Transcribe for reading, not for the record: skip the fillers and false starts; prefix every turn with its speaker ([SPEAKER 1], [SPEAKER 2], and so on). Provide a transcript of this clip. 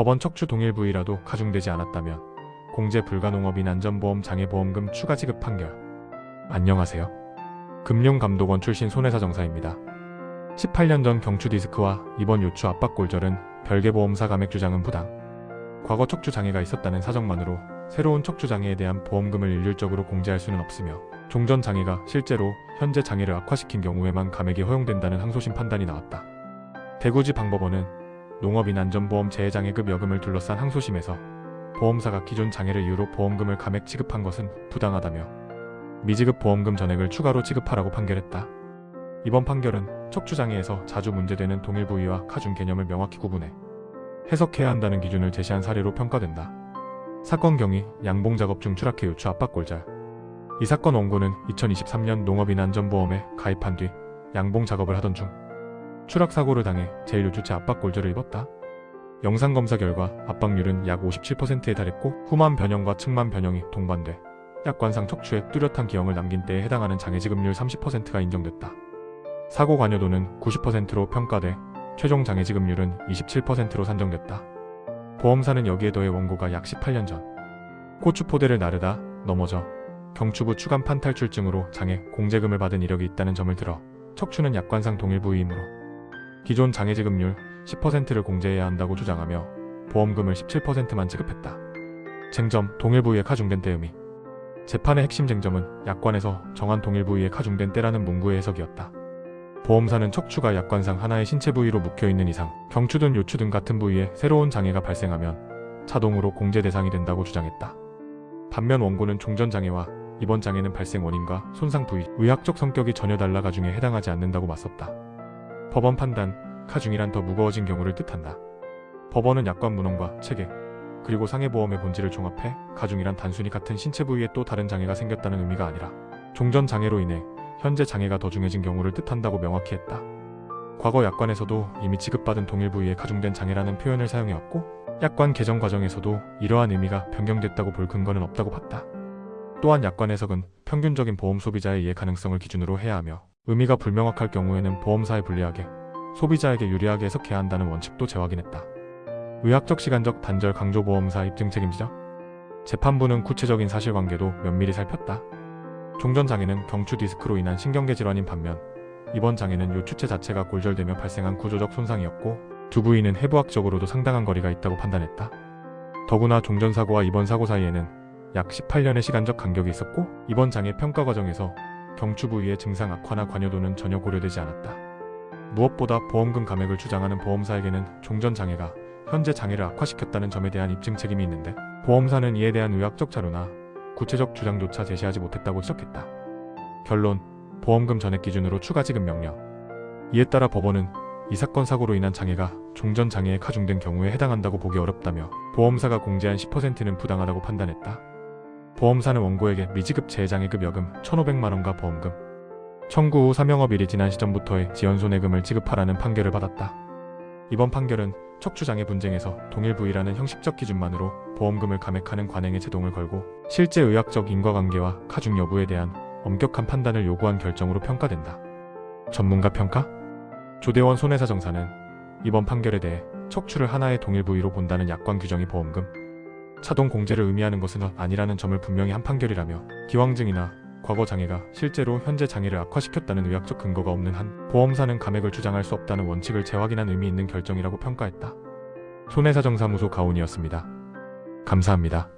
[SPEAKER 1] 법원 척추 동일 부위라도 가중되지 않았다면 공제 불가 농업인 안전보험 장애보험금 추가 지급 판결. 안녕하세요. 금융감독원 출신 손해사정사입니다. 18년 전 경추 디스크와 이번 요추 압박 골절은 별개 보험사 감액 주장은 부당. 과거 척추 장애가 있었다는 사정만으로 새로운 척추 장애에 대한 보험금을 일률적으로 공제할 수는 없으며 종전 장애가 실제로 현재 장애를 악화시킨 경우에만 감액이 허용된다는 항소심 판단이 나왔다. 대구지방법원은 농업인 안전보험 재해장애급 여금을 둘러싼 항소심에서 보험사가 기존 장애를 이유로 보험금을 감액 지급한 것은 부당하다며 미지급 보험금 전액을 추가로 지급하라고 판결했다. 이번 판결은 척추장애에서 자주 문제되는 동일 부위와 가중 개념을 명확히 구분해 해석해야 한다는 기준을 제시한 사례로 평가된다. 사건 경위 양봉 작업 중 추락해 요추 압박 골절. 이 사건 원고는 2023년 농업인 안전보험에 가입한 뒤 양봉 작업을 하던 중 추락 사고를 당해 제1요추체 압박 골절을 입었다. 영상검사 결과 압박률은 약 57%에 달했고 후만 변형과 측만 변형이 동반돼 약관상 척추에 뚜렷한 기형을 남긴 때에 해당하는 장애 지급률 30%가 인정됐다. 사고 관여도는 90%로 평가돼 최종 장애 지급률은 27%로 산정됐다. 보험사는 여기에 더해 원고가 약 18년 전 고추포대를 나르다 넘어져 경추부 추간 판탈출증으로 장애 공제금을 받은 이력이 있다는 점을 들어 척추는 약관상 동일 부위이므로 기존 장애 지급률 10%를 공제해야 한다고 주장하며 보험금을 17%만 지급했다. 쟁점 동일 부위에 가중된 때 의미. 재판의 핵심 쟁점은 약관에서 정한 동일 부위에 가중된 때라는 문구의 해석이었다. 보험사는 척추가 약관상 하나의 신체 부위로 묶여있는 이상 경추든 요추 등 같은 부위에 새로운 장애가 발생하면 자동으로 공제 대상이 된다고 주장했다. 반면 원고는 종전 장애와 이번 장애는 발생 원인과 손상 부위, 의학적 성격이 전혀 달라 가중에 해당하지 않는다고 맞섰다. 법원 판단, 가중이란 더 무거워진 경우를 뜻한다. 법원은 약관 문헌과 체계, 그리고 상해보험의 본질을 종합해 가중이란 단순히 같은 신체 부위에 또 다른 장애가 생겼다는 의미가 아니라 종전 장애로 인해 현재 장애가 더 중해진 경우를 뜻한다고 명확히 했다. 과거 약관에서도 이미 지급받은 동일 부위에 가중된 장애라는 표현을 사용해왔고 약관 개정 과정에서도 이러한 의미가 변경됐다고 볼 근거는 없다고 봤다. 또한 약관 해석은 평균적인 보험 소비자의 이해 가능성을 기준으로 해야 하며 의미가 불명확할 경우에는 보험사에 불리하게 소비자에게 유리하게 해석해야 한다는 원칙도 재확인했다. 의학적 시간적 단절 강조보험사 입증 책임지적. 재판부는 구체적인 사실관계도 면밀히 살폈다. 종전 장애는 경추 디스크로 인한 신경계 질환인 반면 이번 장애는 요추체 자체가 골절되며 발생한 구조적 손상이었고 두 부위는 해부학적으로도 상당한 거리가 있다고 판단했다. 더구나 종전 사고와 이번 사고 사이에는 약 18년의 시간적 간격이 있었고 이번 장애 평가 과정에서 경추 부위의 증상 악화나 관여도는 전혀 고려되지 않았다. 무엇보다 보험금 감액을 주장하는 보험사에게는 종전 장애가 현재 장애를 악화시켰다는 점에 대한 입증 책임이 있는데 보험사는 이에 대한 의학적 자료나 구체적 주장조차 제시하지 못했다고 지적했다. 결론, 보험금 전액 기준으로 추가 지급 명령. 이에 따라 법원은 이 사건 사고로 인한 장애가 종전 장애에 가중된 경우에 해당한다고 보기 어렵다며 보험사가 공제한 10%는 부당하다고 판단했다. 보험사는 원고에게 미지급 재해장애급 여금 1,500만원과 보험금 청구 후 사명업일이 지난 시점부터의 지연손해금을 지급하라는 판결을 받았다. 이번 판결은 척추장애 분쟁에서 동일 부위라는 형식적 기준만으로 보험금을 감액하는 관행에 제동을 걸고 실제 의학적 인과관계와 가중 여부에 대한 엄격한 판단을 요구한 결정으로 평가된다. 전문가 평가? 조대원 손해사정사는 이번 판결에 대해 척추를 하나의 동일 부위로 본다는 약관 규정이 보험금 차동 공제를 의미하는 것은 아니라는 점을 분명히 한 판결이라며 기왕증이나 과거 장애가 실제로 현재 장애를 악화시켰다는 의학적 근거가 없는 한 보험사는 감액을 주장할 수 없다는 원칙을 재확인한 의미 있는 결정이라고 평가했다. 손해사정사무소 가온이었습니다. 감사합니다.